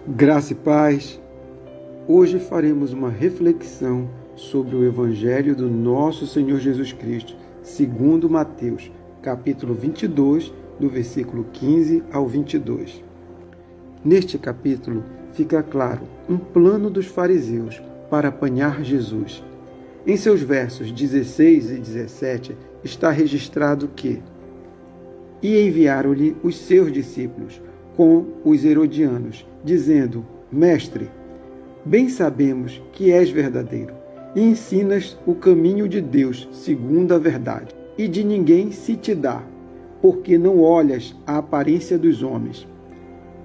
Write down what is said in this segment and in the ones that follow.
Graça e paz. Hoje faremos uma reflexão sobre o Evangelho do nosso Senhor Jesus Cristo, segundo Mateus, capítulo 22, do versículo 15 ao 22. Neste capítulo fica claro um plano dos fariseus para apanhar Jesus. Em seus versos 16 e 17 está registrado que "E enviaram-lhe os seus discípulos com os herodianos, dizendo: Mestre, bem sabemos que és verdadeiro, e ensinas o caminho de Deus segundo a verdade, e de ninguém se te dá, porque não olhas a aparência dos homens.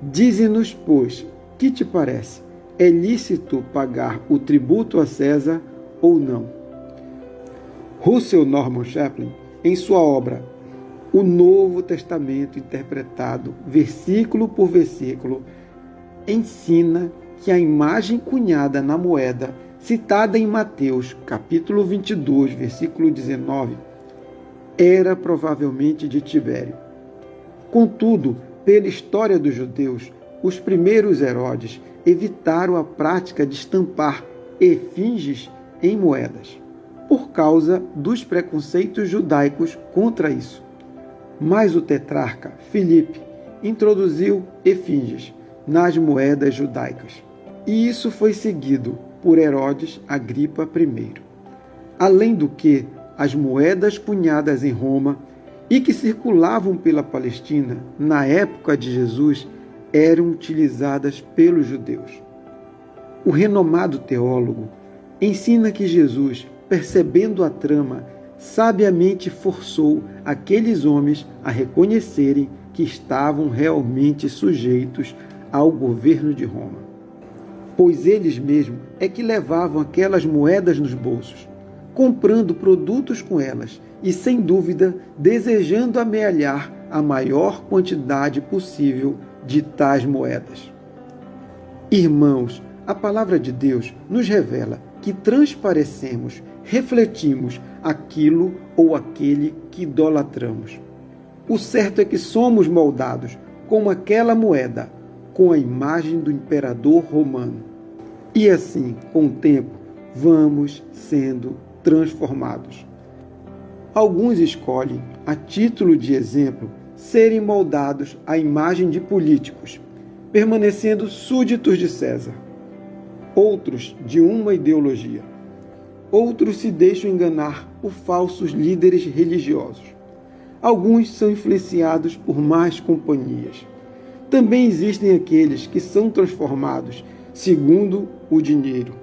Dize-nos, pois, que te parece? É lícito pagar o tributo a César ou não?" Russell Norman Chaplin, em sua obra O Novo Testamento Interpretado, versículo por versículo, ensina que a imagem cunhada na moeda, citada em Mateus, capítulo 22, versículo 19, era provavelmente de Tibério. Contudo, pela história dos judeus, os primeiros Herodes evitaram a prática de estampar efígies em moedas, por causa dos preconceitos judaicos contra isso. Mas o tetrarca Filipe introduziu efígies nas moedas judaicas, e isso foi seguido por Herodes Agripa I. Além do que, as moedas cunhadas em Roma e que circulavam pela Palestina na época de Jesus eram utilizadas pelos judeus. O renomado teólogo ensina que Jesus, percebendo a trama, sabiamente forçou aqueles homens a reconhecerem que estavam realmente sujeitos ao governo de Roma, pois eles mesmos é que levavam aquelas moedas nos bolsos, comprando produtos com elas e, sem dúvida, desejando amealhar a maior quantidade possível de tais moedas. Irmãos, a palavra de Deus nos revela que transparecemos, refletimos aquilo ou aquele que idolatramos. O certo é que somos moldados como aquela moeda, com a imagem do imperador romano. E assim, com o tempo, vamos sendo transformados. Alguns escolhem, a título de exemplo, serem moldados à imagem de políticos, permanecendo súditos de César. Outros de uma ideologia. Outros se deixam enganar por falsos líderes religiosos. Alguns são influenciados por más companhias. Também existem aqueles que são transformados segundo o dinheiro,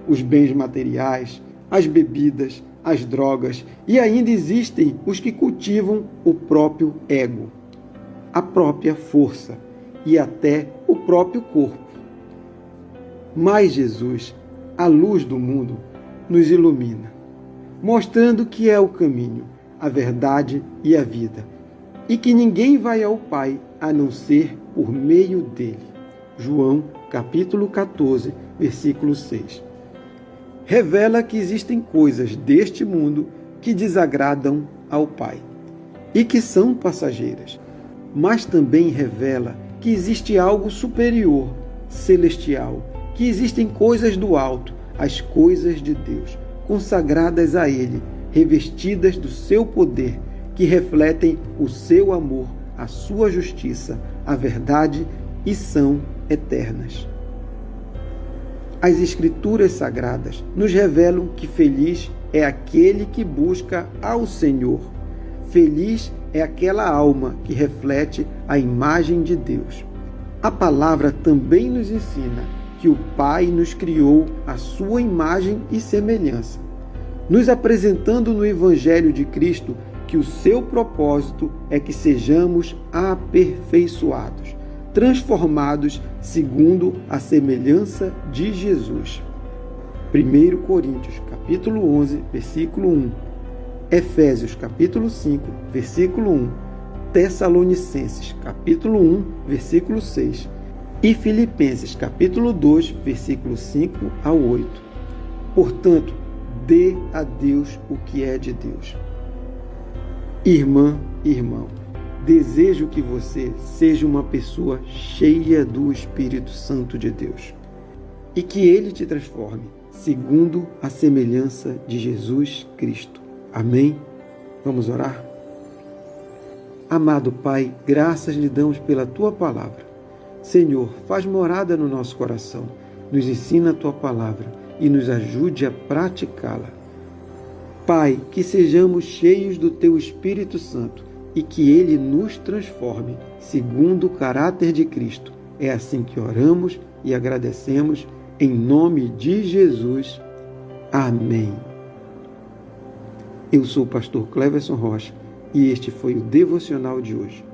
os bens materiais, as bebidas, as drogas, e ainda existem os que cultivam o próprio ego, a própria força e até o próprio corpo. Mas Jesus, a luz do mundo, nos ilumina, mostrando que é o caminho, a verdade e a vida, e que ninguém vai ao Pai a não ser por meio dele. João, capítulo 14, versículo 6. Revela que existem coisas deste mundo que desagradam ao Pai e que são passageiras, mas também revela que existe algo superior, celestial, que existem coisas do alto, as coisas de Deus, consagradas a Ele, revestidas do seu poder, que refletem o seu amor, a sua justiça, a verdade e são eternas. As Escrituras Sagradas nos revelam que feliz é aquele que busca ao Senhor. Feliz é aquela alma que reflete a imagem de Deus. A palavra também nos ensina que o Pai nos criou à sua imagem e semelhança, nos apresentando no Evangelho de Cristo que o seu propósito é que sejamos aperfeiçoados, transformados segundo a semelhança de Jesus. 1 Coríntios, capítulo 11, versículo 1. Efésios, capítulo 5, versículo 1. Tessalonicenses, capítulo 1, versículo 6. E Filipenses, capítulo 2, versículo 5 ao 8. Portanto, dê a Deus o que é de Deus. Irmã, irmão, desejo que você seja uma pessoa cheia do Espírito Santo de Deus e que Ele te transforme segundo a semelhança de Jesus Cristo. Amém? Vamos orar? Amado Pai, graças lhe damos pela Tua palavra. Senhor, faz morada no nosso coração, nos ensina a Tua palavra e nos ajude a praticá-la. Pai, que sejamos cheios do Teu Espírito Santo e que Ele nos transforme segundo o caráter de Cristo. É assim que oramos e agradecemos em nome de Jesus. Amém. Eu sou o pastor Cleverson Rocha e este foi o devocional de hoje.